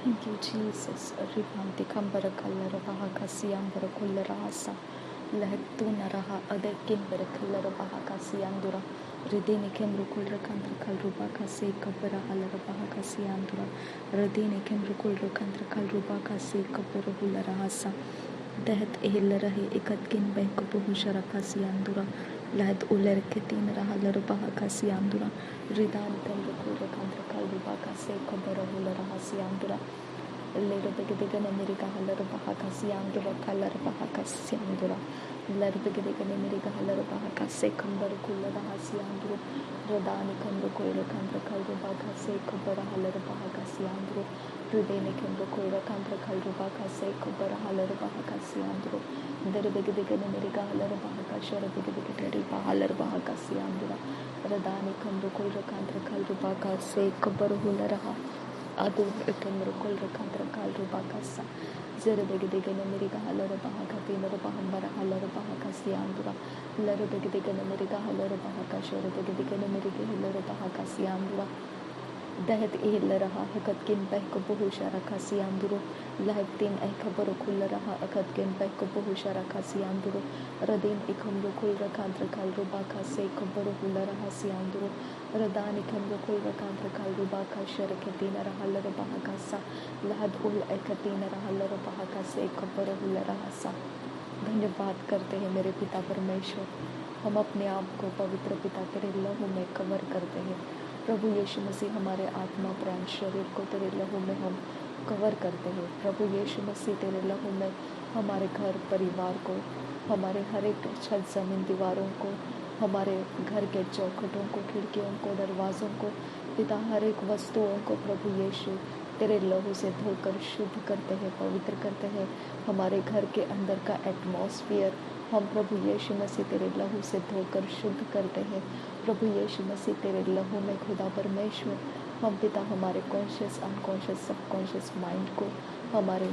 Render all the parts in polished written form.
Thank you, Jesus. Ribanti kambara kallara baha kasiyambara kullara asa. Lahetuna raha adekimbara kallara baha kasiyandura. Ridini kemru kulra kandra kalruba kasi kabara halara baha kasiyandura. Ridini kemru kulra kandra kalruba kasi kabara hulara asa. Dehet ehilla rahi ikatkin behku buhushara kasiyandura. Lahet uler ketin rahalara baha kasiyandura. Ridani kemru kulra kandra kalruba kasi kabara hulara hasiyandura. Lero begedega nemiriga halar bahakasi andura kalar bahakasi andura lero begedega nemiriga halar bahakase kambar kullar hasi anduru rodani kamru koira kandra kalru bahakase kabar halar bahakasi anduru rudene kamru koira kandra kalru bahakase kabar halar bahakasi anduru lero begedega nemiriga halar bahakashara begedega teri halar bahakasi andura rodani kamru koira kandra kalru bahakase kabar hular ಅದು ಕಮರು ಕೊಲ್ರ ಕಂದ್ರ ಕಾಲ್ರು ಬಾಕಸ ಜರ ಬೆಗದಿಗನ ಮಿರಿಗ ಹಲರ ಬಾಹಕ ತೇನರ ಬಾಹಂಬರ ಹಲರ ಬಾಹಕ ಸಿಯಾಂದುರ ಲರ ಬೆಗದಿಗನ ಮಿರಿಗ ಹಲರ ಬಾಹಕ ಶರ ಬೆಗದಿಗನ ಮಿರಿಗ ಹಲರ ಬಾಹಕ ಸಿಯಾಂದುರ दहत एहल रहा हकत किन बह को बहुशा रखा सियांदुरो लहत तीन ए खबर खुल रहा अकत किन बह को बहुशा रखा सियांदुरो रदीन इखमरो खुल रखा द्रकाल रुबा का से खबर खुल रहा सियांदुरो रदान इखमरो खुल रखा द्रकाल रुबा का शर के तीन रहा लर बहा का सा लहद उल एक तीन रहा लर बहा का से खबर खुल रहा सा। धन्यवाद करते हैं मेरे पिता परमेश्वर, हम अपने आप को पवित्र पिता तेरे लहू में कवर करते हैं। प्रभु यीशु मसीह हमारे आत्मा प्राण शरीर को तेरे लहू में हम कवर करते हैं। प्रभु यीशु मसीह तेरे लहू में हमारे घर परिवार को, हमारे हर एक छत ज़मीन दीवारों को, हमारे घर के चौखटों को, खिड़कियों को, दरवाज़ों को, पिता हर एक वस्तुओं को प्रभु यीशु तेरे लहू से धोकर शुद्ध करते हैं, पवित्र करते हैं। हमारे घर के अंदर का एटमॉस्फेयर हम प्रभु यीशु मसीह तेरे लहू से धोकर शुद्ध करते हैं। प्रभु यीशु मसीह तेरे लहू में खुदा परमेश्वर हम पिता हमारे कॉन्शियस अनकॉन्शियस सबकॉन्शियस माइंड को, हमारे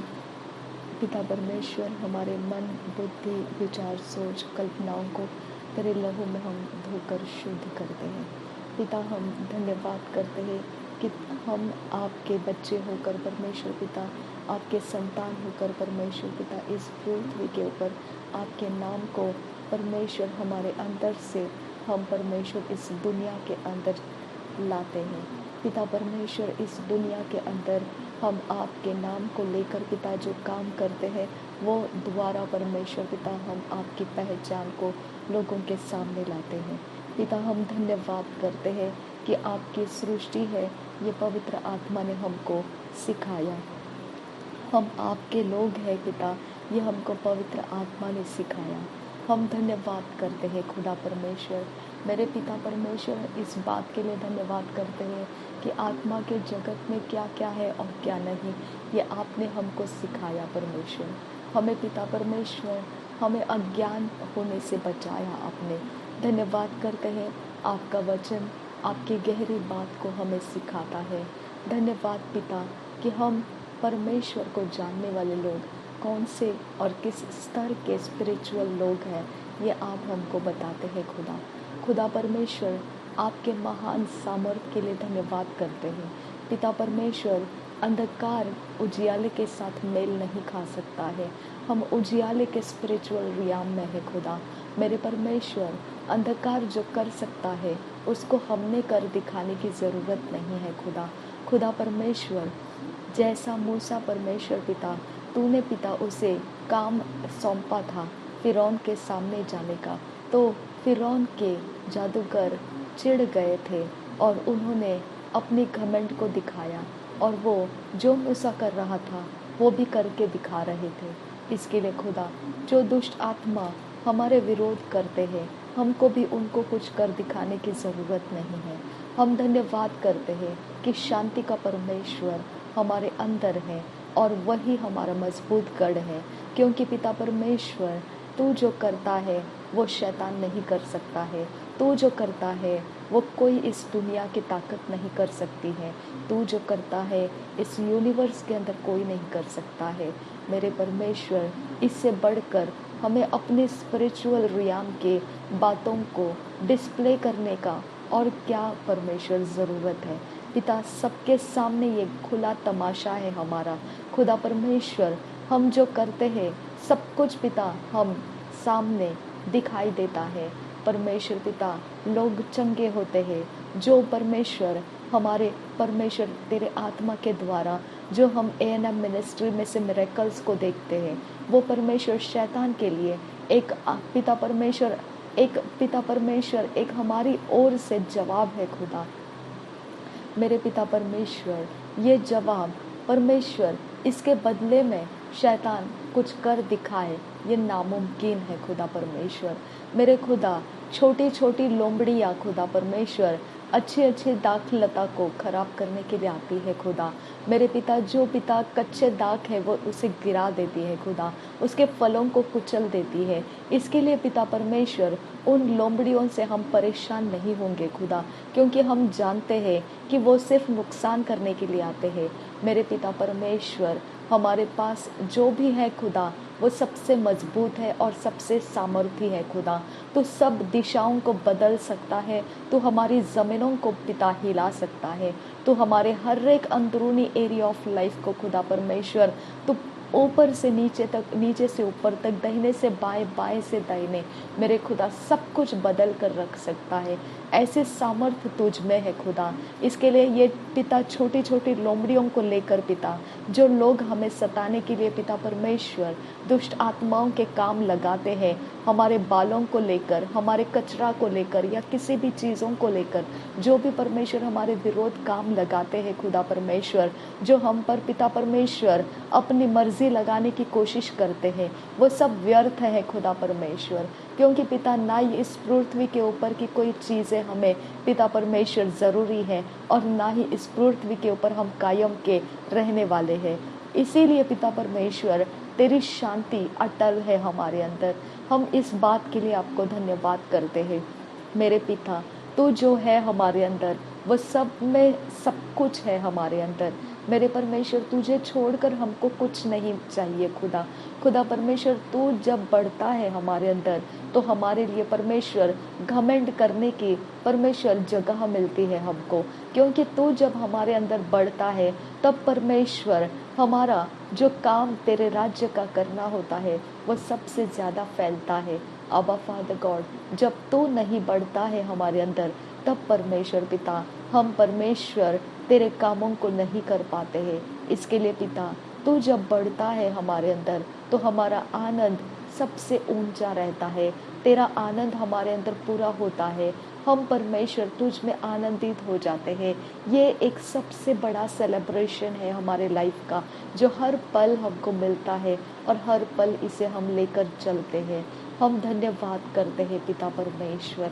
पिता परमेश्वर हमारे मन बुद्धि विचार सोच कल्पनाओं को तेरे लहू में हम धोकर शुद्ध करते हैं। पिता हम धन्यवाद करते हैं कि हम आपके बच्चे होकर परमेश्वर पिता, आपके संतान होकर परमेश्वर पिता इस पृथ्वी के ऊपर आपके नाम को परमेश्वर हमारे अंदर से हम परमेश्वर इस दुनिया के अंदर लाते हैं। पिता परमेश्वर इस दुनिया के अंदर हम आपके नाम को लेकर पिता जो काम करते हैं वो द्वारा परमेश्वर पिता हम आपकी पहचान को लोगों के सामने लाते हैं। पिता हम धन्यवाद करते हैं कि आपकी सृष्टि है ये पवित्र आत्मा ने हमको सिखाया। हम आपके लोग हैं पिता, ये हमको पवित्र आत्मा ने सिखाया। हम धन्यवाद करते हैं खुदा परमेश्वर, मेरे पिता परमेश्वर इस बात के लिए धन्यवाद करते हैं कि आत्मा के जगत में क्या क्या है और क्या नहीं, ये आपने हमको सिखाया परमेश्वर। हमें पिता परमेश्वर हमें अज्ञान होने से बचाया आपने। धन्यवाद करते हैं आपका वचन आपकी गहरी बात को हमें सिखाता है। धन्यवाद पिता कि हम परमेश्वर को जानने वाले लोग कौन से और किस स्तर के स्पिरिचुअल लोग हैं ये आप हमको बताते हैं खुदा। खुदा परमेश्वर आपके महान सामर्थ्य के लिए धन्यवाद करते हैं। पिता परमेश्वर अंधकार उजियाले के साथ मेल नहीं खा सकता है, हम उजियाले के स्पिरिचुअल रियाम में है खुदा। मेरे परमेश्वर अंधकार जो कर सकता है उसको हमने कर दिखाने की ज़रूरत नहीं है खुदा। खुदा परमेश्वर जैसा मूसा परमेश्वर पिता तूने पिता उसे काम सौंपा था फिरौन के सामने जाने का, तो फिरौन के जादूगर चिढ़ गए थे और उन्होंने अपनी घमंड को दिखाया और वो जो मूसा कर रहा था वो भी करके दिखा रहे थे। इसके लिए खुदा जो दुष्ट आत्मा हमारे विरोध करते हैं हमको भी उनको कुछ कर दिखाने की ज़रूरत नहीं है। हम धन्यवाद करते हैं कि शांति का परमेश्वर हमारे अंदर है और वही हमारा मजबूत गढ़ है, क्योंकि पिता परमेश्वर तू जो करता है वो शैतान नहीं कर सकता है। तू जो करता है वो कोई इस दुनिया की ताकत नहीं कर सकती है। तू जो करता है इस यूनिवर्स के अंदर कोई नहीं कर सकता है। मेरे परमेश्वर इससे बढ़कर हमें अपने स्पिरिचुअल रियाम के बातों को डिस्प्ले करने का और क्या परमेश्वर ज़रूरत है। पिता, सबके सामने ये खुला तमाशा है हमारा। खुदा परमेश्वर, हम जो करते हैं सब कुछ पिता हम सामने दिखाई देता है। परमेश्वर पिता, लोग चंगे होते हैं जो परमेश्वर हमारे परमेश्वर तेरे आत्मा के द्वारा जो हम ANM मिनिस्ट्री में से मिरेकल्स को देखते हैं, वो परमेश्वर शैतान के लिए एक पिता परमेश्वर एक हमारी ओर से जवाब है खुदा। मेरे पिता परमेश्वर, ये जवाब परमेश्वर, इसके बदले में शैतान कुछ कर दिखाए, ये नामुमकिन है खुदा परमेश्वर। मेरे खुदा, छोटी छोटी लोमड़ियाँ खुदा परमेश्वर अच्छी अच्छी दाखलता को खराब करने के लिए आती है खुदा। मेरे पिता, जो पिता कच्चे दाख है वो उसे गिरा देती है खुदा, उसके फलों को कुचल देती है। इसके लिए पिता परमेश्वर, उन लोमड़ियों से हम परेशान नहीं होंगे खुदा, क्योंकि हम जानते हैं कि वो सिर्फ नुकसान करने के लिए आते हैं। मेरे पिता परमेश्वर, हमारे पास जो भी है खुदा, वो सबसे मजबूत है और सबसे सामर्थी है खुदा। तो सब दिशाओं को बदल सकता है, तो हमारी ज़मीनों को पिता हिला सकता है, तो हमारे हर एक अंदरूनी एरिया ऑफ लाइफ को खुदा परमेश्वर तो ऊपर से नीचे तक, नीचे से ऊपर तक, दाहिने से बाएं, बाएं से दाहिने, मेरे खुदा सब कुछ बदल कर रख सकता है। ऐसे सामर्थ्य तुझ में है खुदा। इसके लिए ये पिता छोटी छोटी लोमड़ियों को लेकर पिता, जो लोग हमें सताने के लिए पिता परमेश्वर दुष्ट आत्माओं के काम लगाते हैं, हमारे बालों को लेकर, हमारे कचरा को लेकर या किसी भी चीज़ों को लेकर, जो भी परमेश्वर हमारे विरोध काम लगाते हैं खुदा परमेश्वर, जो हम पर पिता परमेश्वर अपनी मर्जी लगाने की कोशिश करते हैं, वो सब व्यर्थ है खुदा परमेश्वर। क्योंकि पिता, ना ही इस पृथ्वी के ऊपर की कोई चीज़ें हमें पिता परमेश्वर ज़रूरी है, और ना ही इस पृथ्वी के ऊपर हम कायम के रहने वाले हैं। इसीलिए पिता परमेश्वर, तेरी शांति अटल है हमारे अंदर। हम इस बात के लिए आपको धन्यवाद करते हैं। मेरे पिता, तू जो है हमारे अंदर, वो सब में सब कुछ है हमारे अंदर। मेरे परमेश्वर, तुझे छोड़कर हमको कुछ नहीं चाहिए खुदा। खुदा परमेश्वर, तू जब बढ़ता है हमारे अंदर, तो हमारे लिए परमेश्वर घमंड करने की परमेश्वर जगह मिलती है हमको। क्योंकि तू जब हमारे अंदर बढ़ता है, तब परमेश्वर हमारा जो काम तेरे राज्य का करना होता है, वो सबसे ज़्यादा फैलता है। अबा फादर गॉड, जब तू नहीं बढ़ता है हमारे अंदर, तब परमेश्वर पिता, हम परमेश्वर तेरे कामों को नहीं कर पाते हैं। इसके लिए पिता, तू जब बढ़ता है हमारे अंदर, तो हमारा आनंद सबसे ऊंचा रहता है। तेरा आनंद हमारे अंदर पूरा होता है। हम परमेश्वर तुझ में आनंदित हो जाते हैं। ये एक सबसे बड़ा सेलिब्रेशन है हमारे लाइफ का, जो हर पल हमको मिलता है और हर पल इसे हम लेकर चलते हैं। हम धन्यवाद करते हैं पिता परमेश्वर।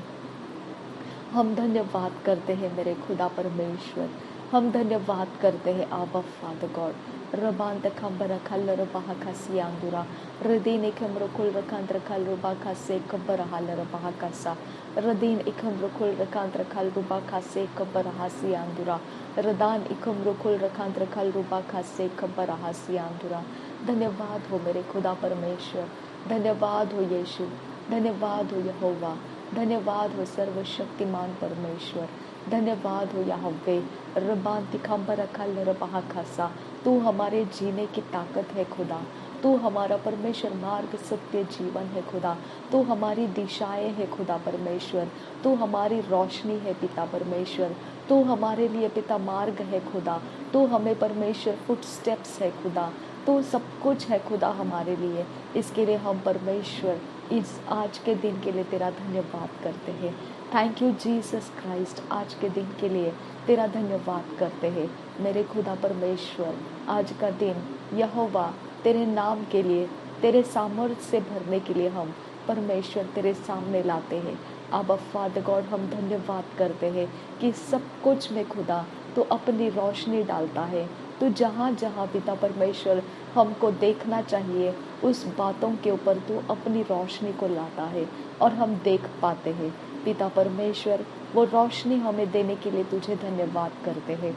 हम धन्यवाद करते हैं मेरे खुदा परमेश्वर। हम धन्यवाद करते हैं आबा फादर गॉड। रबांत खबर खल रबाह खसी आंगुरा रदीन इकम रुकुल रकांत रखल रुबा खसे कबर हाल रबाह कसा रदीन इकम रुकुल रकांत रखल रुबा खसे कबर हासी आंगुरा रदान इकम रुकुल रकांत रखल रुबा खसे कबर हासी आंगुरा। धन्यवाद हो मेरे खुदा परमेश्वर, धन्यवाद हो यीशु, धन्यवाद हो यहोवा, धन्यवाद हो सर्वशक्तिमान परमेश्वर, धन्यवाद हो यहोवे। रबान तिखम्बर रखल रबाह खसा, तू हमारे जीने की ताकत है खुदा। तू हमारा परमेश्वर मार्ग सत्य जीवन है खुदा। तू हमारी दिशाएं है खुदा परमेश्वर। तू हमारी रोशनी है पिता परमेश्वर। तू हमारे लिए पिता मार्ग है खुदा। तू हमें परमेश्वर फुटस्टेप्स है खुदा। तू सब कुछ है खुदा हमारे लिए। इसके लिए हम परमेश्वर इस आज के दिन के लिए तेरा धन्यवाद करते हैं। Thank you Jesus Christ. आज के दिन के लिए तेरा धन्यवाद करते हैं मेरे खुदा परमेश्वर। आज का दिन यहोवा तेरे नाम के लिए, तेरे सामर्थ्य से भरने के लिए हम परमेश्वर तेरे सामने लाते हैं। आबा फादर गॉड, हम धन्यवाद करते हैं कि सब कुछ में खुदा तो अपनी रोशनी डालता है। तो जहाँ जहाँ पिता परमेश्वर हमको देखना चाहिए, उस बातों के ऊपर तू अपनी रोशनी को लाता है और हम देख पाते हैं। पिता परमेश्वर, वो रोशनी हमें देने के लिए तुझे धन्यवाद करते हैं।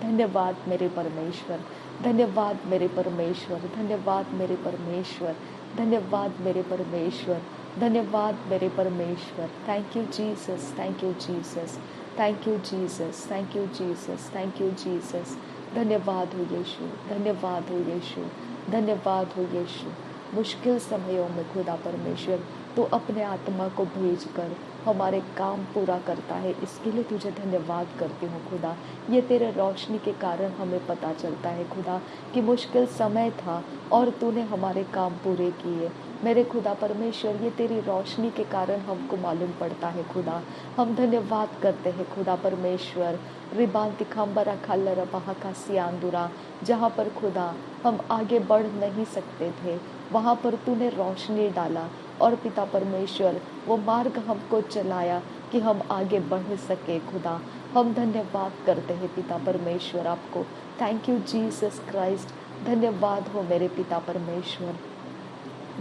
धन्यवाद मेरे परमेश्वर, धन्यवाद मेरे परमेश्वर, धन्यवाद मेरे परमेश्वर, धन्यवाद मेरे परमेश्वर, धन्यवाद मेरे परमेश्वर। Thank you Jesus, thank you Jesus. Thank you Jesus, thank you Jesus, thank you Jesus. धन्यवाद हो यीशु, धन्यवाद हो यीशु, धन्यवाद हो यीशु। मुश्किल समयों में खुदा परमेश्वर तू अपने आत्मा को भेजकर हमारे काम पूरा करता है, इसके लिए तुझे धन्यवाद करती हूँ खुदा। ये तेरे रोशनी के कारण हमें पता चलता है खुदा कि मुश्किल समय था और तूने हमारे काम पूरे किए। मेरे खुदा परमेश्वर, ये तेरी रोशनी के कारण हमको मालूम पड़ता है खुदा। हम धन्यवाद करते हैं खुदा परमेश्वर। रिबान तिखम्बरा खालरा बहाका सियांदुरा, जहाँ पर खुदा हम आगे बढ़ नहीं सकते थे, वहाँ पर तूने रोशनी डाला और पिता परमेश्वर वो मार्ग हमको चलाया कि हम आगे बढ़ सके खुदा। हम धन्यवाद करते हैं पिता परमेश्वर आपको। Thank you Jesus Christ. धन्यवाद हो मेरे पिता परमेश्वर,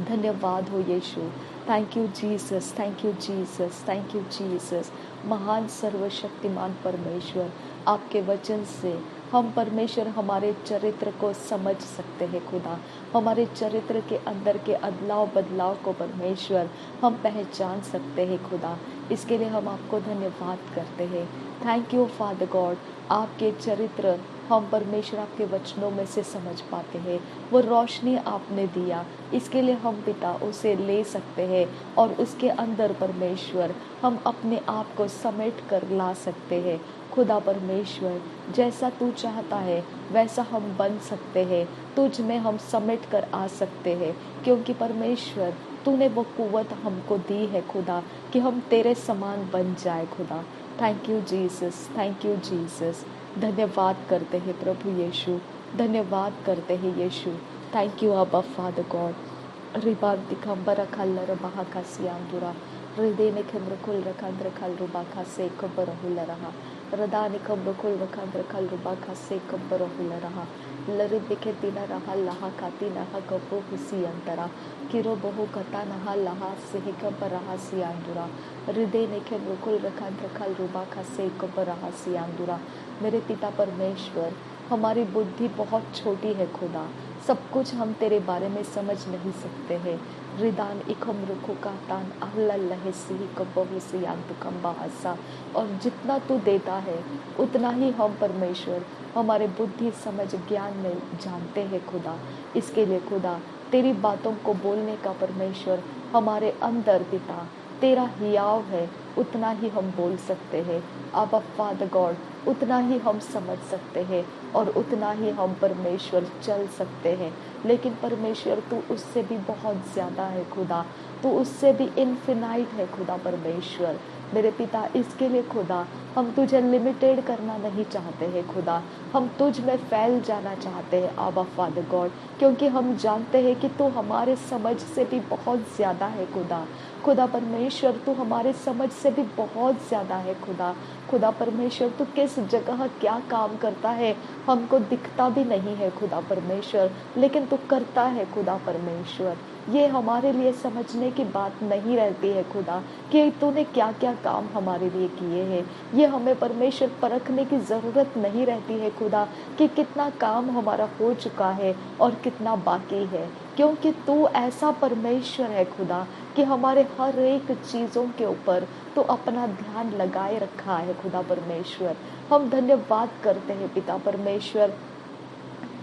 धन्यवाद हो यीशु। Thank you Jesus, thank you Jesus, thank you Jesus. महान सर्वशक्तिमान परमेश्वर, आपके वचन से हम परमेश्वर हमारे चरित्र को समझ सकते हैं खुदा। हमारे चरित्र के अंदर के अदलाव बदलाव को परमेश्वर हम पहचान सकते हैं खुदा। इसके लिए हम आपको धन्यवाद करते हैं। Thank you father God. आपके चरित्र हम परमेश्वर आपके वचनों में से समझ पाते हैं। वो रोशनी आपने दिया, इसके लिए हम पिता उसे ले सकते हैं और उसके अंदर परमेश्वर हम अपने आप को समेट कर ला सकते हैं। खुदा परमेश्वर, जैसा तू चाहता है वैसा हम बन सकते हैं, तुझ में हम समेट कर आ सकते हैं, क्योंकि परमेश्वर तूने वो कुव्वत हमको दी है खुदा कि हम तेरे समान बन जाए खुदा। Thank you Jesus, thank you Jesus. धन्यवाद करते हैं प्रभु यीशु, धन्यवाद करते हैं यीशु। थैंक यू अब्बा फादर गॉड। रिबान तिखम्बरा खालरा बहाका सियांदुरा, हृदय खेम्रकुल रखांद्र खाल रुबाका से कब्बर हुल रहा, रदानि कब्रकुल रखांद्र खाल रुबाका से कब्बर हुल रहा, लरि बिखे तिना रहा लहा काती नहा कब्रो हुसी अंतरा, किरो बहु कता नहा लहा से कब्बर रहा सियांदुरा, हृदय ने खेम्रकुल रखांद्र खाल रुबाका से कब्बर रहा सियांदुरा। मेरे पिता परमेश्वर, हमारी बुद्धि बहुत छोटी है खुदा, सब कुछ हम तेरे बारे में समझ नहीं सकते हैं। रिदान इकम रुखो का तान अल्लाह सी कब्बो से यांत कम्बा हसा, और जितना तू देता है उतना ही हम परमेश्वर हमारे बुद्धि समझ ज्ञान में जानते हैं खुदा। इसके लिए खुदा तेरी बातों को बोलने का परमेश्वर हमारे अंदर पिता तेरा हियाव है, उतना ही हम बोल सकते हैं। आबा फादर गॉड, उतना ही हम समझ सकते हैं और उतना ही हम परमेश्वर चल सकते हैं। लेकिन परमेश्वर तू उससे भी बहुत ज़्यादा है खुदा, तू उससे भी इन्फिनाइट है खुदा परमेश्वर। मेरे पिता, इसके लिए खुदा हम तुझे लिमिटेड करना नहीं चाहते हैं खुदा, हम तुझ में फैल जाना चाहते हैं आबा फादर गॉड, क्योंकि हम जानते हैं कि तू हमारे समझ से भी बहुत ज़्यादा है खुदा। खुदा परमेश्वर, तू हमारे समझ से भी बहुत ज़्यादा है खुदा। खुदा परमेश्वर, तू किस जगह क्या काम करता है हमको दिखता भी नहीं है खुदा परमेश्वर, लेकिन तू करता है खुदा परमेश्वर। ये हमारे लिए समझने की बात नहीं रहती है खुदा कि तूने क्या क्या काम हमारे लिए किए हैं। ये हमें परमेश्वर परखने की ज़रूरत नहीं रहती है खुदा कि कितना काम हमारा हो चुका है और कितना बाकी है, क्योंकि तू ऐसा परमेश्वर है खुदा कि हमारे हर एक चीज़ों के ऊपर तो अपना ध्यान लगाए रखा है खुदा परमेश्वर। हम धन्यवाद करते हैं पिता परमेश्वर।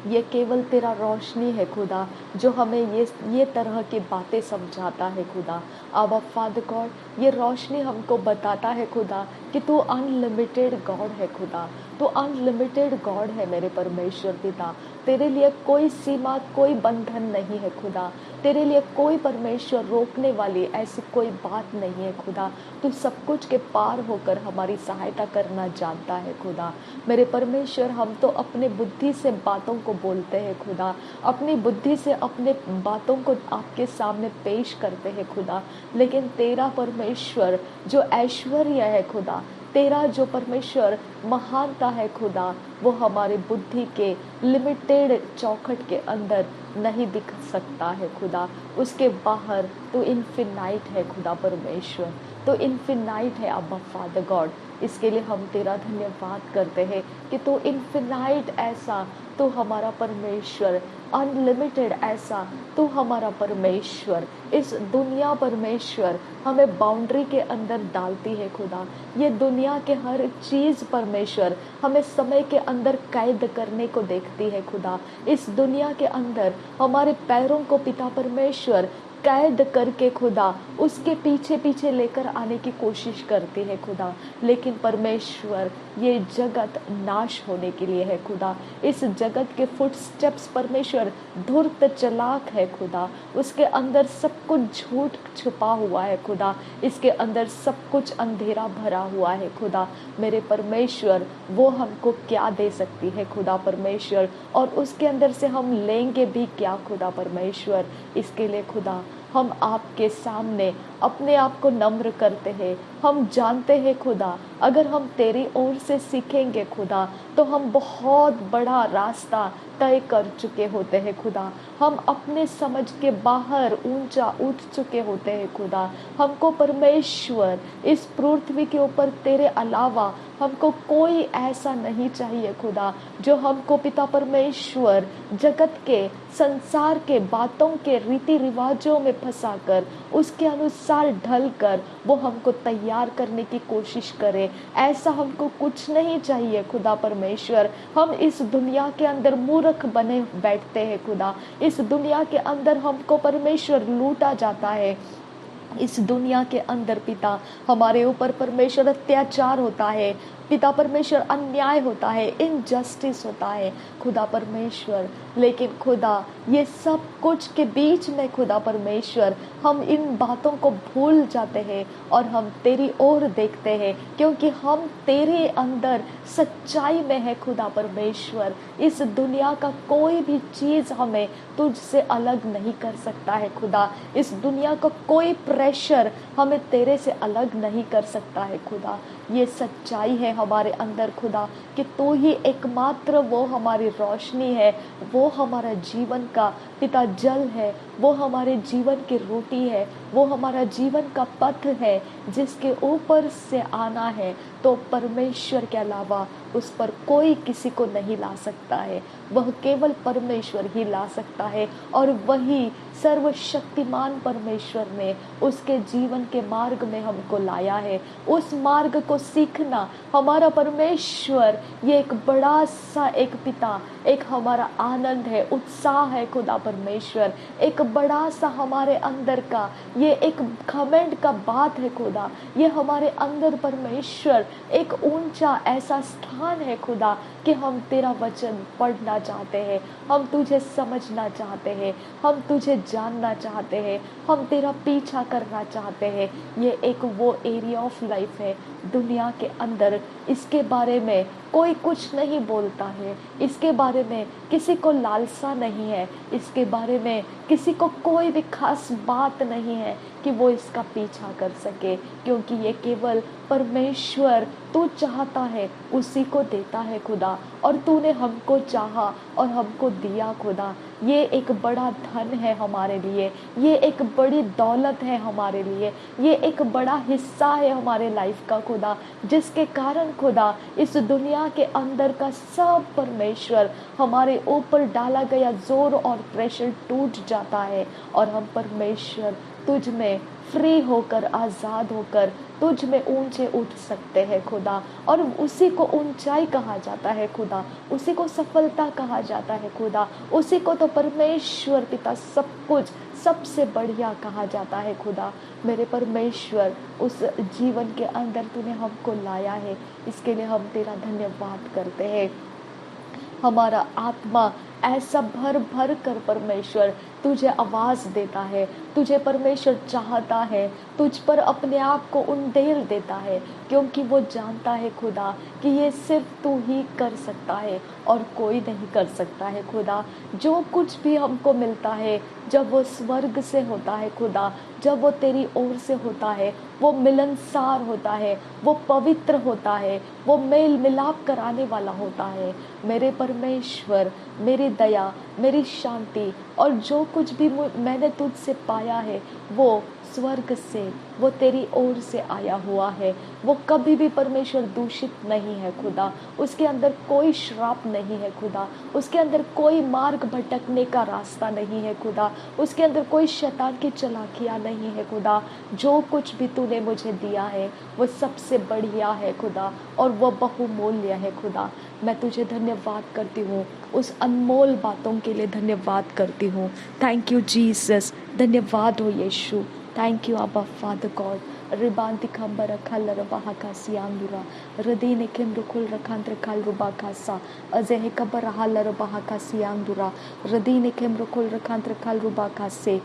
ये केवल तेरा रोशनी है खुदा जो हमें ये तरह की बातें समझाता है खुदा। आबा फादर गॉड, ये रोशनी हमको बताता है खुदा कि तू अनलिमिटेड गॉड है खुदा, तू अनलिमिटेड गॉड है मेरे परमेश्वर पिता। तेरे लिए कोई सीमा, कोई बंधन नहीं है खुदा, तेरे लिए कोई परमेश्वर रोकने वाली ऐसी कोई बात नहीं है खुदा। तू सब कुछ के पार होकर हमारी सहायता करना जानता है खुदा। मेरे परमेश्वर, हम तो अपने बुद्धि से बातों को बोलते हैं खुदा, अपनी बुद्धि से अपने बातों को आपके सामने पेश करते हैं खुदा, लेकिन तेरा परमेश्वर जो ऐश्वर्य है खुदा, तेरा जो परमेश्वर महानता है खुदा, वो हमारी बुद्धि के लिमिटेड चौखट के अंदर नहीं दिख सकता है खुदा। उसके बाहर तो इन्फिनाइट है खुदा परमेश्वर, तो इन्फिनाइट है अब्बा फादर गॉड। इसके लिए हम तेरा धन्यवाद करते हैं कि तू इन्फिनाइट ऐसा, तू हमारा परमेश्वर, अनलिमिटेड ऐसा तू हमारा परमेश्वर। इस दुनिया परमेश्वर हमें बाउंड्री के अंदर डालती है खुदा। ये दुनिया के हर चीज परमेश्वर हमें समय के अंदर कैद करने को देखती है खुदा। इस दुनिया के अंदर हमारे पैरों को पिता परमेश्वर कैद करके खुदा उसके पीछे पीछे लेकर आने की कोशिश करती है खुदा। लेकिन परमेश्वर ये जगत नाश होने के लिए है खुदा। इस जगत के फुटस्टेप्स परमेश्वर धूर्त चलाक है खुदा। उसके अंदर सब कुछ झूठ छुपा हुआ है खुदा। इसके अंदर सब कुछ अंधेरा भरा हुआ है खुदा। मेरे परमेश्वर वो हमको क्या दे सकती है खुदा परमेश्वर, और उसके अंदर से हम लेंगे भी क्या खुदा परमेश्वर। इसके लिए खुदा हम आपके सामने अपने आप को नम्र करते हैं। हम जानते हैं खुदा अगर हम तेरी ओर से सीखेंगे खुदा तो हम बहुत बड़ा रास्ता तय कर चुके होते हैं खुदा। हम अपने समझ के बाहर ऊंचा उठ चुके होते हैं खुदा। हमको परमेश्वर इस पृथ्वी के ऊपर तेरे अलावा हमको कोई ऐसा नहीं चाहिए खुदा जो हमको पिता परमेश्वर जगत के संसार के बातों के रीति रिवाजों में फंसाकर उसके अनुसार ढलकर वो हमको तैयार करने की कोशिश करे। ऐसा हमको कुछ नहीं चाहिए खुदा परमेश्वर। हम इस दुनिया के अंदर मूर्ख बने बैठते हैं खुदा। इस दुनिया के अंदर हमको परमेश्वर लूटा जाता है। इस दुनिया के अंदर पिता हमारे ऊपर परमेश्वर अत्याचार होता है, पिता परमेश्वर अन्याय होता है, इनजस्टिस होता है खुदा परमेश्वर। लेकिन खुदा ये सब कुछ के बीच में खुदा परमेश्वर हम इन बातों को भूल जाते हैं और हम तेरी ओर देखते हैं, क्योंकि हम तेरे अंदर सच्चाई में है खुदा परमेश्वर। इस दुनिया का कोई भी चीज हमें तुझसे अलग नहीं कर सकता है खुदा। इस दुनिया का कोई प्रेशर हमें तेरे से अलग नहीं कर सकता है खुदा। ये सच्चाई है हमारे अंदर खुदा कि तू ही एकमात्र वो हमारी रोशनी है, वो हमारा जीवन का पिता जल है, वो हमारे जीवन की रोटी है, वो हमारा जीवन का पथ है जिसके ऊपर से आना है तो परमेश्वर के अलावा उस पर कोई किसी को नहीं ला सकता है। वह केवल परमेश्वर ही ला सकता है और वही सर्वशक्तिमान परमेश्वर ने उसके जीवन के मार्ग में हमको लाया है। उस मार्ग को सीखना हमारा परमेश्वर ये एक बड़ा सा एक पिता, एक हमारा आनंद है, उत्साह है खुदा परमेश्वर। एक बड़ा सा हमारे अंदर का ये एक घमंड का बात है खुदा। ये हमारे अंदर परमेश्वर एक ऊंचा ऐसा स्थान है खुदा कि हम तेरा वचन पढ़ना चाहते हैं, हम तुझे समझना चाहते हैं, हम तुझे जानना चाहते हैं, हम तेरा पीछा करना चाहते हैं। ये एक वो एरिया ऑफ लाइफ है दुनिया के अंदर। इसके बारे में कोई कुछ नहीं बोलता है, इसके बारे में किसी को लालसा नहीं है, इसके बारे में किसी को कोई भी खास बात नहीं है कि वो इसका पीछा कर सके, क्योंकि ये केवल परमेश्वर तू चाहता है उसी को देता है खुदा। और तूने हमको चाहा और हमको दिया खुदा। ये एक बड़ा धन है हमारे लिए, ये एक बड़ी दौलत है हमारे लिए, ये एक बड़ा हिस्सा है हमारे लाइफ का खुदा, जिसके कारण खुदा इस दुनिया के अंदर का सब परमेश्वर हमारे ऊपर डाला गया जोर और प्रेशर टूट जाता है और हम परमेश्वर तुझ में फ्री होकर, आजाद होकर तुझ में ऊंचे उठ सकते हैं खुदा। और उसी को ऊंचाई कहा जाता है खुदा, उसी को सफलता कहा जाता है खुदा, उसी को तो परमेश्वर पिता सब कुछ सबसे बढ़िया कहा जाता है खुदा। मेरे परमेश्वर उस जीवन के अंदर तूने हमको लाया है, इसके लिए हम तेरा धन्यवाद करते हैं। हमारा आत्मा ऐसा भर भर कर परमेश्वर तुझे आवाज देता है, तुझे परमेश्वर चाहता है, तुझ पर अपने आप को उंडेल देता है, क्योंकि वो जानता है खुदा कि ये सिर्फ तू ही कर सकता है और कोई नहीं कर सकता है खुदा। जो कुछ भी हमको मिलता है जब वो स्वर्ग से होता है खुदा, जब वो तेरी ओर से होता है, वो मिलनसार होता है, वो पवित्र होता है, वो मेल मिलाप कराने वाला होता है। मेरे परमेश्वर, मेरी दया, मेरी शांति और जो कुछ भी मैंने तुझसे पाया है वो स्वर्ग से, वो तेरी ओर से आया हुआ है। वो कभी भी परमेश्वर दूषित नहीं है खुदा, उसके अंदर कोई श्राप नहीं है खुदा, उसके अंदर कोई मार्ग भटकने का रास्ता नहीं है खुदा, उसके अंदर कोई शैतान की चालाकियाँ नहीं है खुदा। जो कुछ भी तूने मुझे दिया है वो सबसे बढ़िया है खुदा, और वो बहुमूल्य है खुदा। मैं तुझे धन्यवाद करती हूँ, उस अनमोल बातों के लिए धन्यवाद करती हूँ। थैंक यू जीसस, धन्यवाद हो यीशु। थैंक यू अब्बा फादर गॉड। रिबांति खंबर खल रबा का सियांदुरा रदीने केम रुकुल रखांत्र खल रुबा का सा अजे कबर हल रबा का सियांदुरा रदीने केम रुकुल रखांत्र खल रुबा का से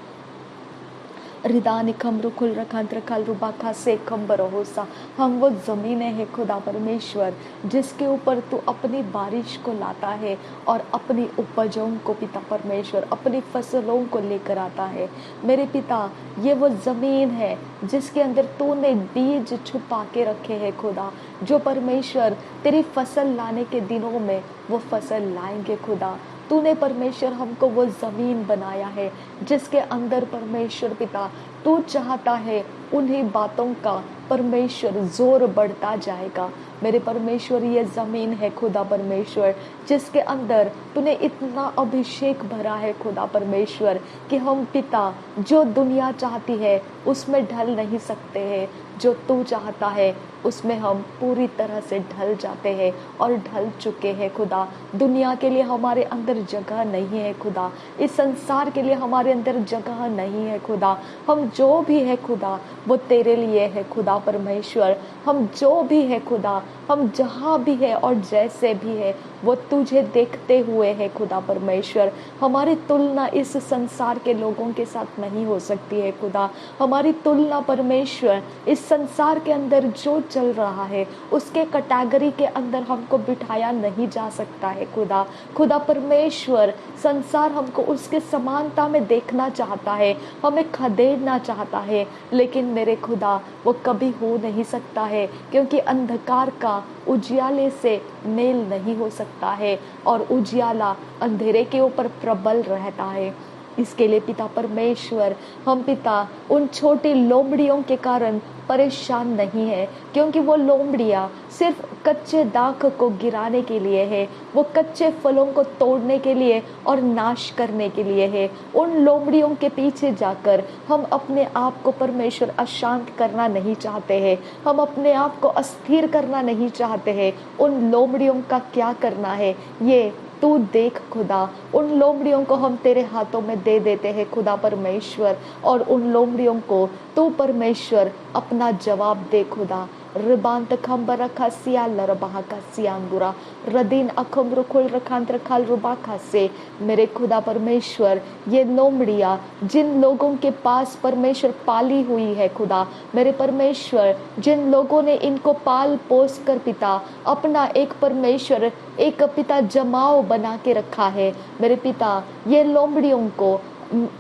रिदानी खमरु खुल रखांत्र खल रुबाखा से खम्बर होसा। हम वो ज़मीनें हैं खुदा परमेश्वर जिसके ऊपर तू अपनी बारिश को लाता है और अपनी उपजों को पिता परमेश्वर अपनी फसलों को लेकर आता है। मेरे पिता, ये वो ज़मीन है जिसके अंदर तूने बीज छुपा के रखे हैं खुदा, जो परमेश्वर तेरी फसल लाने के दिनों में वो फसल लाएंगे खुदा। तूने परमेश्वर हमको वो ज़मीन बनाया है जिसके अंदर परमेश्वर पिता तू चाहता है उन्हीं बातों का परमेश्वर जोर बढ़ता जाएगा। मेरे परमेश्वर, ये ज़मीन है खुदा परमेश्वर जिसके अंदर तूने इतना अभिषेक भरा है खुदा परमेश्वर कि हम पिता जो दुनिया चाहती है उसमें ढल नहीं सकते हैं, जो तू चाहता है उसमें हम पूरी तरह से ढल जाते हैं और ढल चुके हैं खुदा। दुनिया के लिए हमारे अंदर जगह नहीं है खुदा, इस संसार के लिए हमारे अंदर जगह नहीं है खुदा। हम जो भी है खुदा वो तेरे लिए है खुदा परमेश्वर। हम जो भी है खुदा, हम जहाँ भी है और जैसे भी है वो तुझे देखते हुए है खुदा परमेश्वर। हमारी तुलना इस संसार के लोगों के साथ नहीं हो सकती है खुदा। हमारी तुलना परमेश्वर इस संसार के अंदर जो चल रहा है उसके कैटेगरी के अंदर हमको बिठाया नहीं जा सकता है खुदा। खुदा परमेश्वर, संसार हमको उसके समानता में देखना चाहता है, हमें खदेड़ना चाहता है, लेकिन मेरे खुदा वो कभी हो नहीं सकता है क्योंकि अंधकार का उजियाले से मेल नहीं हो सकता है और उजियाला अंधेरे के ऊपर प्रबल रहता है। इसके लिए पिता परमेश्वर, हम पिता उन छोटी लोमड़ियों के कारण परेशान नहीं है क्योंकि वो लोमड़ियाँ सिर्फ कच्चे दाख को गिराने के लिए है, वो कच्चे फलों को तोड़ने के लिए और नाश करने के लिए है। उन लोमड़ियों के पीछे जाकर हम अपने आप को परमेश्वर अशांत करना नहीं चाहते हैं, हम अपने आप को अस्थिर करना नहीं चाहते हैं। उन लोमड़ियों का क्या करना है ये तू देख खुदा। उन लोमड़ियों को हम तेरे हाथों में दे देते हैं खुदा परमेश्वर, और उन लोमड़ियों को तू परमेश्वर अपना जवाब दे खुदा। रिबांत खंबर खसिया लरबाह खसियांगुरा रदीन अखम रुखुल रखांतर खल रुबाखा से। मेरे खुदा परमेश्वर, ये लोमड़ियाँ जिन लोगों के पास परमेश्वर पाली हुई है खुदा, मेरे परमेश्वर जिन लोगों ने इनको पाल पोस कर पिता अपना एक परमेश्वर एक पिता जमाव बना के रखा है, मेरे पिता ये लोमड़ियों को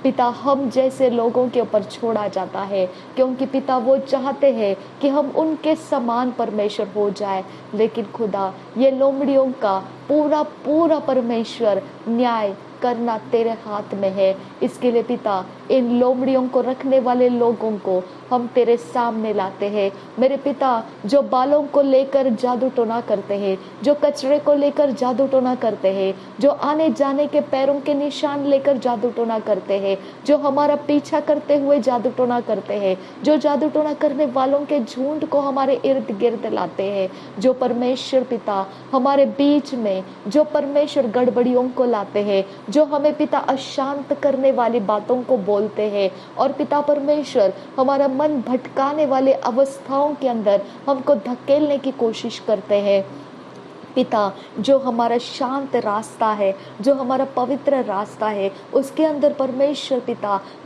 पिता हम जैसे लोगों के ऊपर छोड़ा जाता है क्योंकि पिता वो चाहते हैं कि हम उनके समान परमेश्वर हो जाए। लेकिन खुदा ये लोमड़ियों का पूरा पूरा परमेश्वर न्याय करना तेरे हाथ में है। इसके लिए पिता इन लोमड़ियों को रखने वाले लोगों को हम तेरे सामने लाते हैं। मेरे पिता, जो बालों को लेकर जादू टोना करते हैं, जो कचरे को लेकर जादू टोना करते हैं, जो आने जाने के पैरों के निशान लेकर जादू टोना करते हैं, जो हमारा पीछा करते हुए जादू टोना करते हैं, जो जादू टोना करने वालों के झुंड को हमारे इर्द गिर्द लाते हैं, जो परमेश्वर पिता हमारे बीच में जो परमेश्वर गड़बड़ियों को लाते हैं, जो हमें पिता अशांत करने वाली बातों को बोलते हैं, और पिता परमेश्वर हमारा मन भटकाने वाले अवस्थाओं के अंदर हमको धकेलने की कोशिश करते हैं। पिता, जो हमारा शांत रास्ता है, जो हमारा पवित्र रास्ता है, उसके अंदर परमेश्वर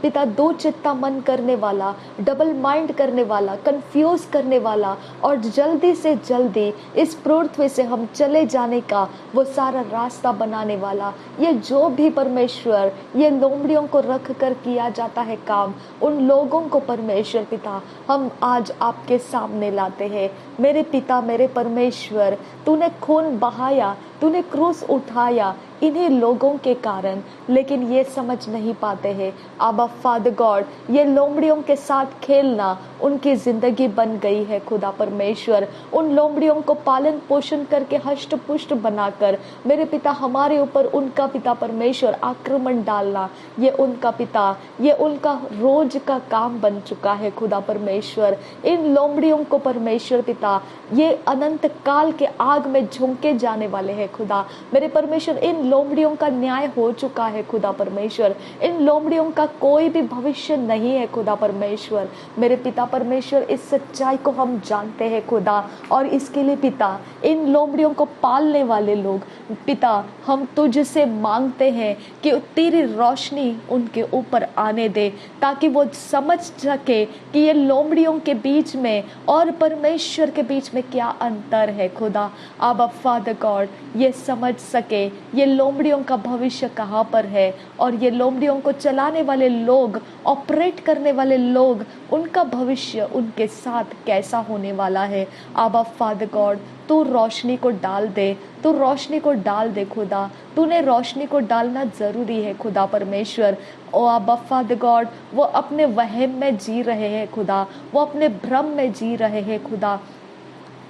पिता दो चित्ता मन करने वाला, डबल माइंड करने वाला, कंफ्यूज करने वाला और जल्दी से जल्दी इस पृथ्वी से हम चले जाने का वो सारा रास्ता बनाने वाला, ये जो भी परमेश्वर ये लोमड़ियों को रख कर किया जाता है काम, उन लोगों को परमेश्वर पिता हम आज आपके सामने लाते हैं। मेरे पिता, मेरे परमेश्वर, तूने खून बहाया, तूने क्रूस उठाया इन्हीं लोगों के कारण, लेकिन ये समझ नहीं पाते हैं आबा फादर गॉड, ये लोमड़ियों के साथ खेलना उनकी जिंदगी बन गई है खुदा परमेश्वर। उन लोमड़ियों को पालन पोषण करके हष्ट पुष्ट बनाकर मेरे पिता हमारे ऊपर उनका पिता परमेश्वर आक्रमण डालना, ये उनका पिता, ये उनका रोज का काम बन चुका है खुदा परमेश्वर। इन लोमड़ियों को परमेश्वर पिता ये अनंत काल के आग में झोंके जाने वाले हैं खुदा मेरे परमेश्वर। इन लोमड़ियों का न्याय हो चुका है खुदा परमेश्वर। इन लोमड़ियों का कोई भी भविष्य नहीं है खुदा परमेश्वर। मेरे पिता परमेश्वर, इस सच्चाई को हम जानते हैं खुदा, और इसके लिए पिता इन लोमड़ियों को पालने वाले लोग पिता, हम तुझसे मांगते हैं कि तेरी रोशनी उनके ऊपर आने दे, ताकि वो समझ सके कि ये लोमड़ियों के बीच में और परमेश्वर के बीच में क्या अंतर है खुदा। आबा फादर गॉड, ये समझ सके ये लोमड़ियों का भविष्य कहाँ पर है, और ये लोमड़ियों को चलाने वाले लोग, ऑपरेट करने वाले लोग, उनका भविष्य उनके साथ कैसा होने वाला है। आबा फादर गॉड, तू रोशनी को डाल दे, तू रोशनी को डाल दे खुदा। तूने रोशनी को डालना जरूरी है खुदा परमेश्वर। ओ आबा फादर गॉड, वो अपने वहम में जी रहे हैं खुदा, वो अपने भ्रम में जी रहे हैं खुदा।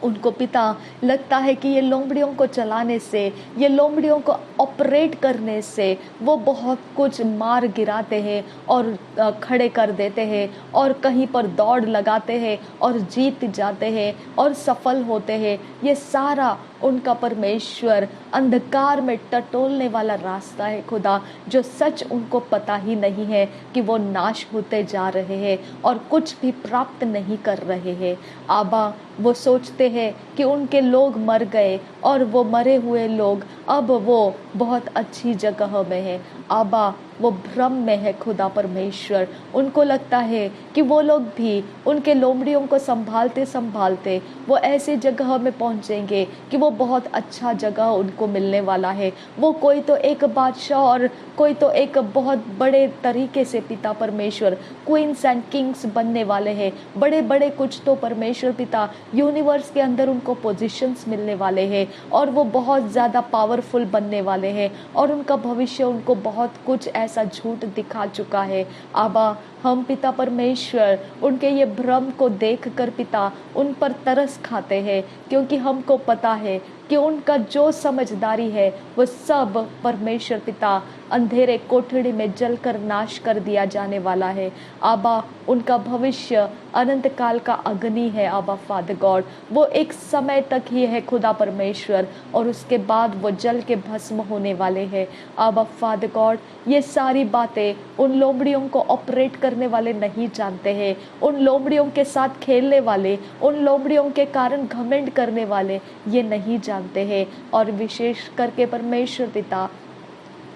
उनको पिता लगता है कि ये लोमड़ियों को चलाने से, ये लोमड़ियों को ऑपरेट करने से वो बहुत कुछ मार गिराते हैं और खड़े कर देते हैं, और कहीं पर दौड़ लगाते हैं और जीत जाते हैं और सफल होते हैं। ये सारा उनका परमेश्वर अंधकार में टटोलने वाला रास्ता है खुदा, जो सच उनको पता ही नहीं है कि वो नाश होते जा रहे हैं और कुछ भी प्राप्त नहीं कर रहे हैं। आबा, वो सोचते हैं कि उनके लोग मर गए और वो मरे हुए लोग अब वो बहुत अच्छी जगह में है। आबा, वो भ्रम में है खुदा परमेश्वर। उनको लगता है कि वो लोग भी उनके लोमड़ियों को संभालते संभालते वो ऐसे जगह में पहुंचेंगे कि वो बहुत अच्छा जगह उनको मिलने वाला है। वो कोई तो एक बादशाह और कोई तो एक बहुत बड़े तरीके से पिता परमेश्वर क्वींस एंड किंग्स बनने वाले हैं। बड़े बड़े कुछ तो परमेश्वर पिता यूनिवर्स के अंदर उनको पोजीशंस मिलने वाले हैं, और वो बहुत ज़्यादा पावरफुल बनने वाले हैं, और उनका भविष्य उनको बहुत कुछ ऐसा झूठ दिखा चुका है। आबा, हम पिता परमेश्वर उनके ये भ्रम को देखकर पिता उन पर तरस खाते हैं, क्योंकि हमको पता है कि उनका जो समझदारी है वो सब परमेश्वर पिता अंधेरे कोठड़ी में जलकर नाश कर दिया जाने वाला है। आबा, उनका भविष्य अनंत काल का अग्नि है। आबा फादर गॉड, वो एक समय तक ही है खुदा परमेश्वर, और उसके बाद वो जल के भस्म होने वाले हैं। आबा फादर गॉड, ये सारी बातें उन लोमड़ियों को ऑपरेट करने वाले नहीं जानते हैं। उन लोमड़ियों के साथ खेलने वाले, उन लोमड़ियों के कारण घमंड करने वाले ये नहीं जानते हैं। और विशेष करके परमेश्वर पिता,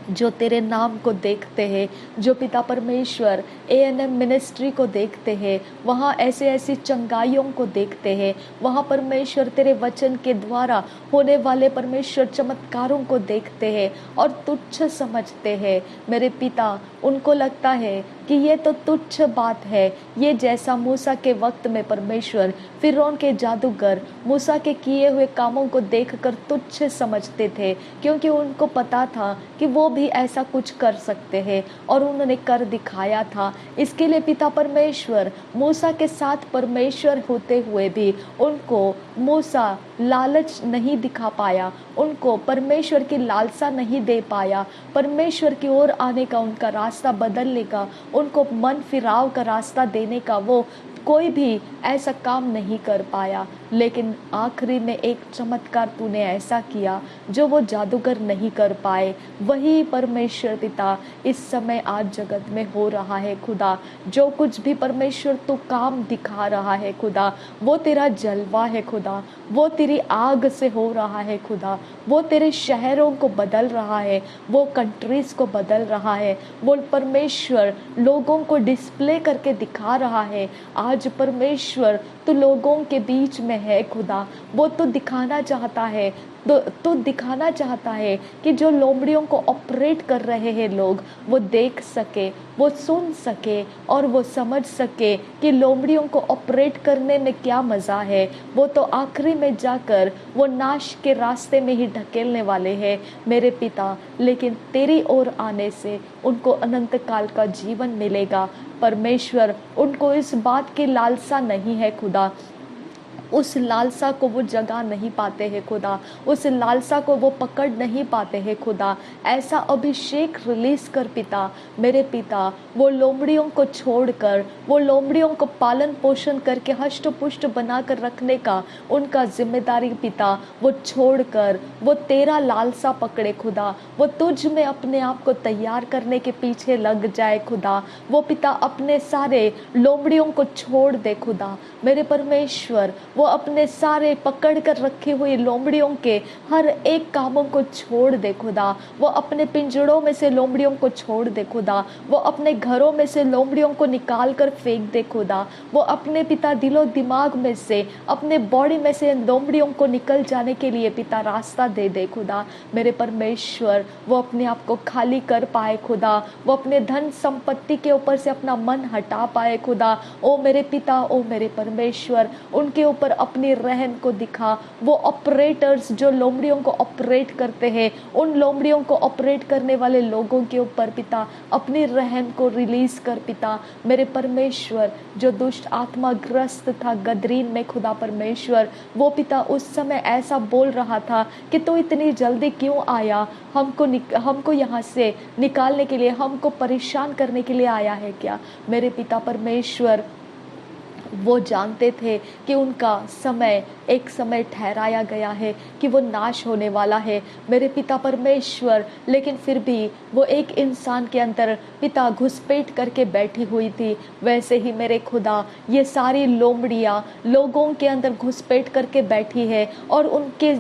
जो तेरे नाम को देखते हैं, जो पिता परमेश्वर ANM मिनिस्ट्री को देखते हैं, वहाँ ऐसे ऐसी चंगाइयों को देखते हैं, वहाँ परमेश्वर तेरे वचन के द्वारा होने वाले परमेश्वर चमत्कारों को देखते हैं और तुच्छ समझते हैं। मेरे पिता, उनको लगता है कि ये तो तुच्छ बात है। ये जैसा मूसा के वक्त में परमेश्वर फिरौन के जादूगर मूसा के किए हुए कामों को देखकर तुच्छ समझते थे, क्योंकि उनको पता था कि वो भी ऐसा कुछ कर सकते हैं, और उन्होंने कर दिखाया था। इसके लिए पिता परमेश्वर मूसा के साथ परमेश्वर होते हुए भी उनको मूसा लालच नहीं दिखा पाया, उनको परमेश्वर की लालसा नहीं दे पाया, परमेश्वर की ओर आने का, उनका रास्ता बदलने का, उनको मन फिराव का रास्ता देने का वो कोई भी ऐसा काम नहीं कर पाया। लेकिन आखिरी में एक चमत्कार तूने ऐसा किया जो वो जादूगर नहीं कर पाए। वही परमेश्वर पिता इस समय आज जगत में हो रहा है खुदा। जो कुछ भी परमेश्वर तू काम दिखा रहा है खुदा, वो तेरा जलवा है खुदा, वो तेरी आग से हो रहा है खुदा, वो तेरे शहरों को बदल रहा है, वो कंट्रीज को बदल रहा है, वो परमेश्वर लोगों को डिस्प्ले करके दिखा रहा है। आज परमेश्वर तू लोगों के बीच में है खुदा, वो तो दिखाना चाहता है तो दिखाना चाहता है कि जो लोमड़ियों को ऑपरेट कर रहे हैं लोग, वो देख सके, वो सुन सके और वो समझ सके कि लोमड़ियों को ऑपरेट करने में क्या मज़ा है। वो तो आखिरी में जाकर वो नाश के रास्ते में ही ढकेलने वाले हैं मेरे पिता, लेकिन तेरी ओर आने से उनको अनंत काल का जीवन मिलेगा। परमेश्वर, उनको इस बात की लालसा नहीं है खुदा, उस लालसा को वो जगा नहीं पाते हैं खुदा, उस लालसा को वो पकड़ नहीं पाते हैं खुदा। ऐसा अभिषेक रिलीज कर पिता, मेरे पिता, वो लोमड़ियों को छोड़कर, वो लोमड़ियों को पालन पोषण करके हष्ट पुष्ट बनाकर रखने का उनका जिम्मेदारी पिता, वो छोड़कर वो तेरा लालसा पकड़े खुदा, वो तुझ में अपने आप को तैयार करने के पीछे लग जाए खुदा। वो पिता अपने सारे लोमड़ियों को छोड़ दे खुदा, मेरे परमेश्वर, वो अपने सारे पकड़ कर रखे हुए लोमड़ियों के हर एक कामों को छोड़ दे खुदा। वो अपने पिंजड़ों में से लोमड़ियों को छोड़ दे खुदा, वो अपने घरों में से लोमड़ियों को निकाल कर फेंक दे खुदा। वो अपने पिता दिलो दिमाग में से, अपने बॉडी में से लोमड़ियों को निकल जाने के लिए पिता रास्ता दे दे खुदा। मेरे परमेश्वर, वो अपने आप को खाली कर पाए खुदा, वो अपने धन संपत्ति के ऊपर से अपना मन हटा पाए खुदा। ओ मेरे पिता, ओ मेरे परमेश्वर, उनके ऊपर अपनी रहम को दिखा। वो ऑपरेटर्स जो लोमड़ियों को ऑपरेट करते हैं, उन लोमड़ियों को ऑपरेट करने वाले लोगों के ऊपर पिता अपनी रहम को रिलीज कर पिता। मेरे परमेश्वर, जो दुष्ट आत्मा ग्रस्त था गदरीन में खुदा परमेश्वर, वो पिता उस समय ऐसा बोल रहा था कि तू इतनी जल्दी क्यों आया, हमको यहाँ से निकालने के लिए, हमको परेशान करने के लिए आया है क्या। मेरे पिता परमेश्वर, वो जानते थे कि उनका समय एक समय ठहराया गया है, कि वो नाश होने वाला है मेरे पिता परमेश्वर, लेकिन फिर भी वो एक इंसान के अंदर पिता घुसपैठ करके बैठी हुई थी। वैसे ही मेरे खुदा, ये सारी लोमड़ियाँ लोगों के अंदर घुसपैठ करके बैठी है और उनके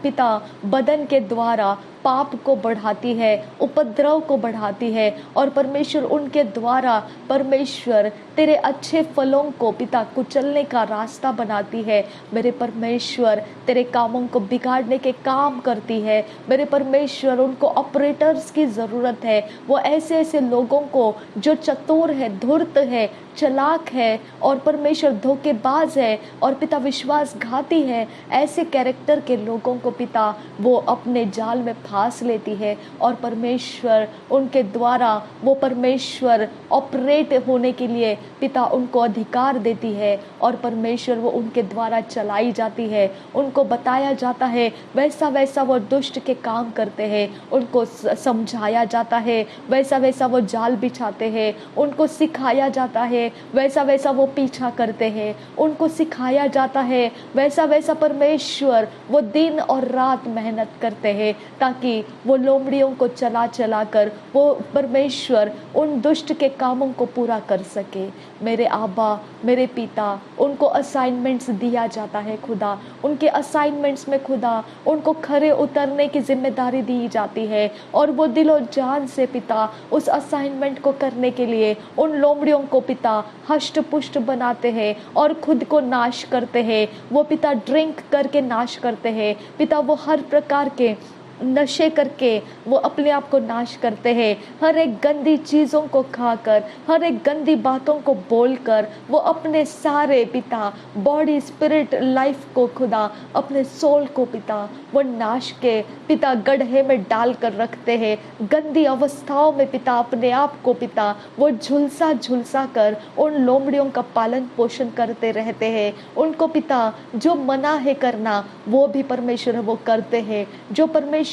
पिता बदन के द्वारा पाप को बढ़ाती है, उपद्रव को बढ़ाती है, और परमेश्वर उनके द्वारा परमेश्वर तेरे अच्छे फलों को पिता कुचलने का रास्ता बनाती है। मेरे परमेश्वर, तेरे कामों को बिगाड़ने के काम करती है। मेरे परमेश्वर, उनको ऑपरेटर्स की ज़रूरत है, वो ऐसे ऐसे लोगों को जो चतुर है, धूर्त है, चलाक है और परमेश्वर धोखेबाज है और पिता विश्वासघाती है, ऐसे कैरेक्टर के लोगों को पिता वो अपने जाल में फांस लेती है। और परमेश्वर उनके द्वारा वो परमेश्वर ऑपरेट होने के लिए पिता उनको अधिकार देती है, और परमेश्वर वो उनके द्वारा चलाई जाती है। उनको बताया जाता है वैसा वैसा वो दुष्ट के काम करते हैं, उनको समझाया जाता है वैसा वैसा वो जाल बिछाते हैं, उनको सिखाया जाता है वैसा वैसा वो पीछा करते हैं, उनको सिखाया जाता है वैसा वैसा परमेश्वर वो दिन और रात मेहनत करते हैं, ताकि वो लोमड़ियों को चला चला कर वो परमेश्वर उन दुष्ट के कामों को पूरा कर सके। मेरे आबा, मेरे पिता, उनको असाइनमेंट्स दिया जाता है खुदा, उनके असाइनमेंट्स में खुदा उनको खरे उतरने की जिम्मेदारी दी जाती है, और वो दिलो जान से पिता उस असाइनमेंट को करने के लिए उन लोमड़ियों को पिता हष्ट पुष्ट बनाते हैं और खुद को नाश करते हैं। वो पिता ड्रिंक करके नाश करते हैं पिता, वो हर प्रकार के नशे करके वो अपने आप को नाश करते हैं, हर एक गंदी चीज़ों को खाकर, हर एक गंदी बातों को बोलकर वो अपने सारे पिता बॉडी स्पिरिट लाइफ को खुदा, अपने सोल को पिता वो नाश के पिता गड्ढे में डाल कर रखते हैं। गंदी अवस्थाओं में पिता अपने आप को पिता वो झुलसा झुलसा कर उन लोमड़ियों का पालन पोषण करते रहते हैं। उनको पिता जो मना है करना वो भी परमेश्वर वो करते हैं, जो परमेश्वर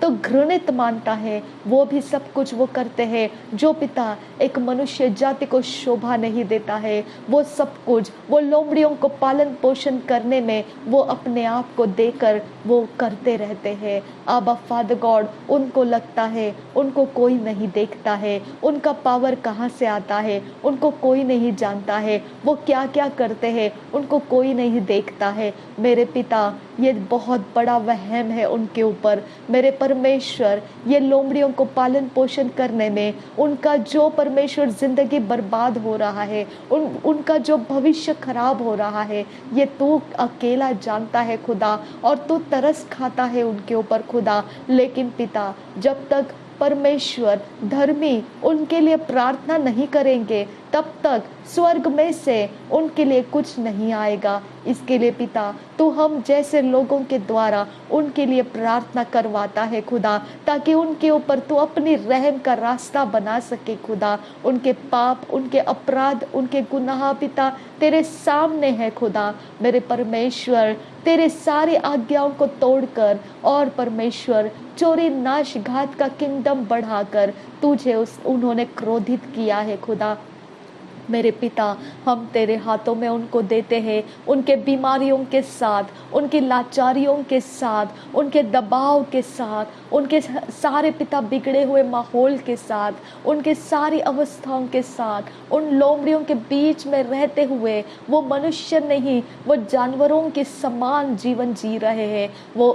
तो घृणित मानता है वो भी सब कुछ वो करते हैं। जो पिता एक मनुष्य जाति को शोभा नहीं देता है, वो सब कुछ वो लोमड़ियों को पालन पोषण करने में वो अपने आप को देकर वो करते रहते हैं। आबा फादर गॉड, उनको लगता है उनको कोई नहीं देखता है, उनका पावर कहाँ से आता है उनको कोई नहीं जानता है, वो क्या क्या करते हैं उनको कोई नहीं देखता है। मेरे पिता, ये बहुत बड़ा वहम है उनके ऊपर, मेरे परमेश्वर ये लोमड़ियों को पालन पोषण करने में उनका जो परमेश्वर जिंदगी बर्बाद हो रहा है, उनका जो भविष्य खराब हो रहा है, ये तू अकेला जानता है खुदा, और तू तरस खाता है उनके ऊपर खुदा। लेकिन पिता, जब तक परमेश्वर धर्मी उनके लिए प्रार्थना नहीं करेंगे, तब तक स्वर्ग में से उनके लिए कुछ नहीं आएगा। इसके लिए पिता, तू हम जैसे लोगों के द्वारा उनके लिए प्रार्थना करवाता है खुदा, ताकि उनके ऊपर तू अपनी रहम का रास्ता बना सके खुदा। उनके पाप, उनके अपराध, उनके गुनाह पिता तेरे सामने है खुदा। मेरे परमेश्वर, तेरे सारी आज्ञाओं को तोड़कर और परमेश्वर चोरी नाश घात का किंगडम बढ़ाकर तुझे उन्होंने क्रोधित किया है खुदा। मेरे पिता, हम तेरे हाथों में उनको देते हैं, उनके बीमारियों के साथ, उनकी लाचारियों के साथ, उनके दबाव के साथ, उनके सारे पिता बिगड़े हुए माहौल के साथ, उनके सारी अवस्थाओं के साथ, उन लोमड़ियों के बीच में रहते हुए वो मनुष्य नहीं, वो जानवरों के समान जीवन जी रहे हैं। वो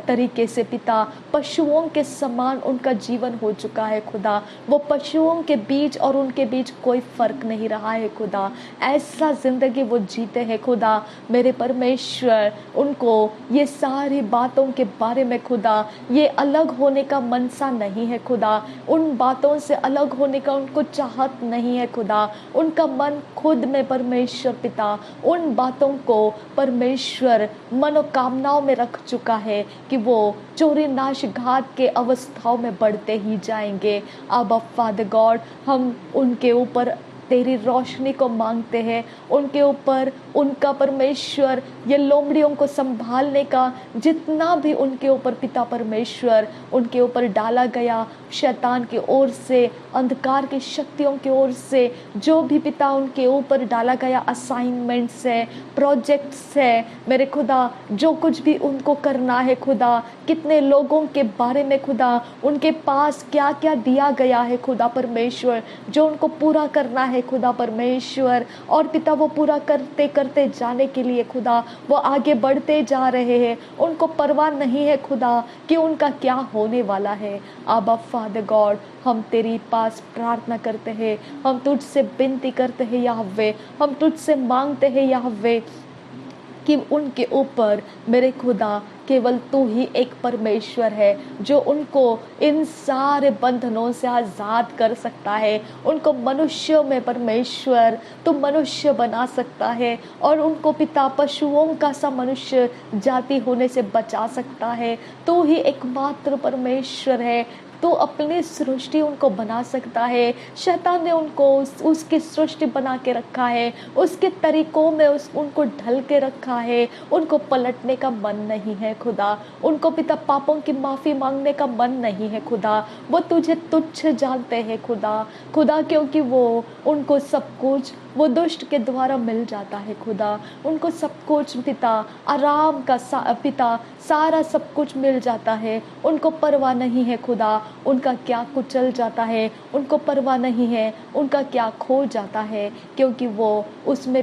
तरीके से पिता पशुओं के समान उनका जीवन हो चुका है खुदा। वो पशुओं के बीच और उनके बीच कोई फर्क नहीं रहा है खुदा। ऐसा जिंदगी वो जीते हैं खुदा। मेरे परमेश्वर, उनको ये सारी बातों के बारे में खुदा, ये अलग होने का मनसा नहीं है खुदा। उन बातों से अलग होने का उनको चाहत नहीं है खुदा। उनका मन खुद में परमेश्वर पिता उन बातों को परमेश्वर मनोकामनाओं में रख चुका है कि वो चोरी नाश घात के अवस्थाओं में बढ़ते ही जाएंगे। अब फादर गॉड, हम उनके ऊपर तेरी रोशनी को मांगते हैं, उनके ऊपर उनका परमेश्वर ये लोमड़ियों को संभालने का जितना भी उनके ऊपर पिता परमेश्वर उनके ऊपर डाला गया शैतान की ओर से, अंधकार की शक्तियों की ओर से जो भी पिता उनके ऊपर डाला गया असाइनमेंट्स है, प्रोजेक्ट्स है, मेरे खुदा जो कुछ भी उनको करना है खुदा, कितने लोगों के बारे में खुदा उनके पास क्या क्या दिया गया है खुदा परमेश्वर, जो उनको पूरा करना है खुदा परमेश्वर, और पिता वो पूरा करते करते जाने के लिए खुदा वो आगे बढ़ते जा रहे हैं। उनको परवाह नहीं है खुदा कि उनका क्या होने वाला है। आबा फादर गॉड, हम तेरी पास प्रार्थना करते हैं, हम तुझसे विनती करते हैं याहवे, हम तुझसे मांगते हैं याहवे कि उनके ऊपर मेरे खुदा केवल तू ही एक परमेश्वर है जो उनको इन सारे बंधनों से आज़ाद कर सकता है। उनको मनुष्यों में परमेश्वर तू मनुष्य बना सकता है और उनको पिता पशुओं का सा मनुष्य जाति होने से बचा सकता है। तू ही एकमात्र परमेश्वर है, तो अपनी सृष्टि उनको बना सकता है। शैतान ने उनको उसकी सृष्टि बना के रखा है, उसके तरीकों में उनको ढल के रखा है। उनको पलटने का मन नहीं है खुदा, उनको पिता पापों की माफ़ी मांगने का मन नहीं है खुदा। वो तुझे तुच्छ जानते हैं खुदा, क्योंकि वो उनको सब कुछ वो दुष्ट के द्वारा मिल जाता है खुदा। उनको सब कुछ पिता आराम का पिता सारा सब कुछ मिल जाता है। उनको परवाह नहीं है खुदा उनका क्या कुचल जाता है, उनको परवाह नहीं है उनका क्या खो जाता है, क्योंकि वो उसमें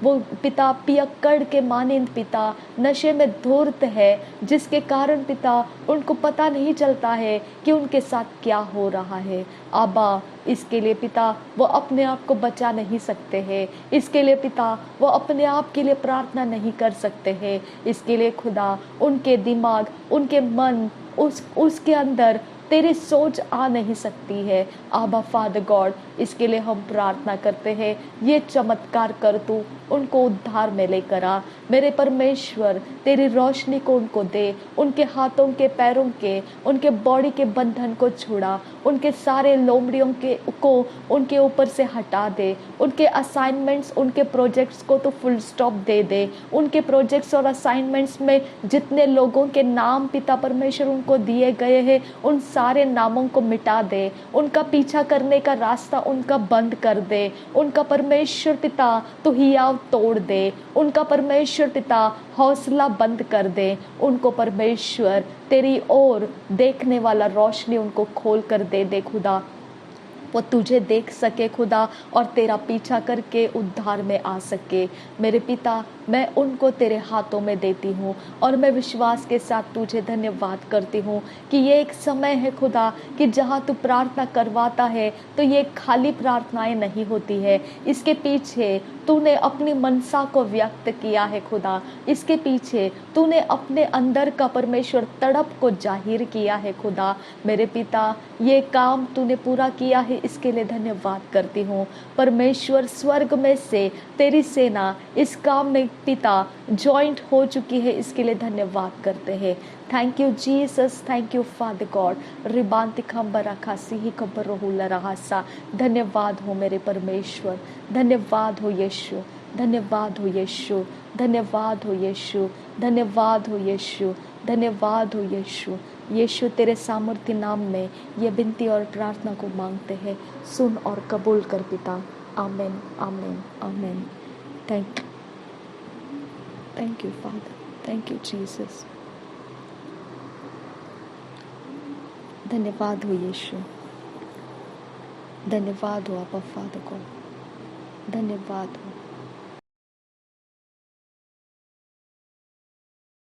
वो पिता पियक्कड़ के मानिंद पिता नशे में धूर्त है, जिसके कारण पिता उनको पता नहीं चलता है कि उनके साथ क्या हो रहा है। आबा, इसके लिए पिता वो अपने आप को बचा नहीं सकते हैं, इसके लिए पिता वो अपने आप के लिए प्रार्थना नहीं कर सकते हैं। इसके लिए खुदा उनके दिमाग, उनके मन, उसके अंदर तेरी सोच आ नहीं सकती है। आबा फादर गॉड, इसके लिए हम प्रार्थना करते हैं, ये चमत्कार कर तू उनको उद्धार में लेकर आ। मेरे परमेश्वर तेरी रोशनी को उनको दे, उनके हाथों के पैरों के, उनके बॉडी के बंधन को छुड़ा, उनके सारे लोमड़ियों को उनके ऊपर से हटा दे, उनके असाइनमेंट्स, उनके प्रोजेक्ट्स को तो फुल स्टॉप दे दे। उनके प्रोजेक्ट्स और असाइनमेंट्स में जितने लोगों के नाम पिता परमेश्वर उनको दिए गए हैं उन सारे नामों को मिटा दे, उनका पीछा करने का रास्ता उनका बंद कर दे। उनका परमेश्वर पिता तो हियाव तोड़ दे, उनका परमेश्वर पिता हौसला बंद कर दे। उनको परमेश्वर तेरी ओर देखने वाला रोशनी उनको खोल कर दे खुदा। वो तुझे देख सके खुदा और तेरा पीछा करके उद्धार में आ सके। मेरे पिता, मैं उनको तेरे हाथों में देती हूँ और मैं विश्वास के साथ तुझे धन्यवाद करती हूँ कि ये एक समय है खुदा कि जहाँ तू प्रार्थना करवाता है तो ये खाली प्रार्थनाएं नहीं होती है, इसके पीछे तूने अपनी मनसा को व्यक्त किया है खुदा, इसके पीछे तूने अपने अंदर का परमेश्वर तड़प को जाहिर किया है खुदा। मेरे पिता, ये काम तूने पूरा किया है, इसके लिए धन्यवाद करती हूँ। परमेश्वर, स्वर्ग में से तेरी सेना इस काम में पिता जॉइंट हो चुकी है, इसके लिए धन्यवाद करते हैं। Thank you Jesus, thank you father God. रिबांति खंबरा खासी ही खबर रोहुला रहासा। धन्यवाद हो मेरे परमेश्वर, धन्यवाद हो यीशु, धन्यवाद हो यीशु, धन्यवाद हो यीशु, धन्यवाद हो यीशु, धन्यवाद हो यीशु। यीशु, तेरे सामर्थ्य नाम में ये विनती और प्रार्थना को मांगते हैं, सुन और कबूल कर पिता। आमीन, आमीन, आमीन। Thank you father, thank you Jesus. धन्यवाद हो यीशु, धन्यवाद हो आपा फादर को, धन्यवाद हो।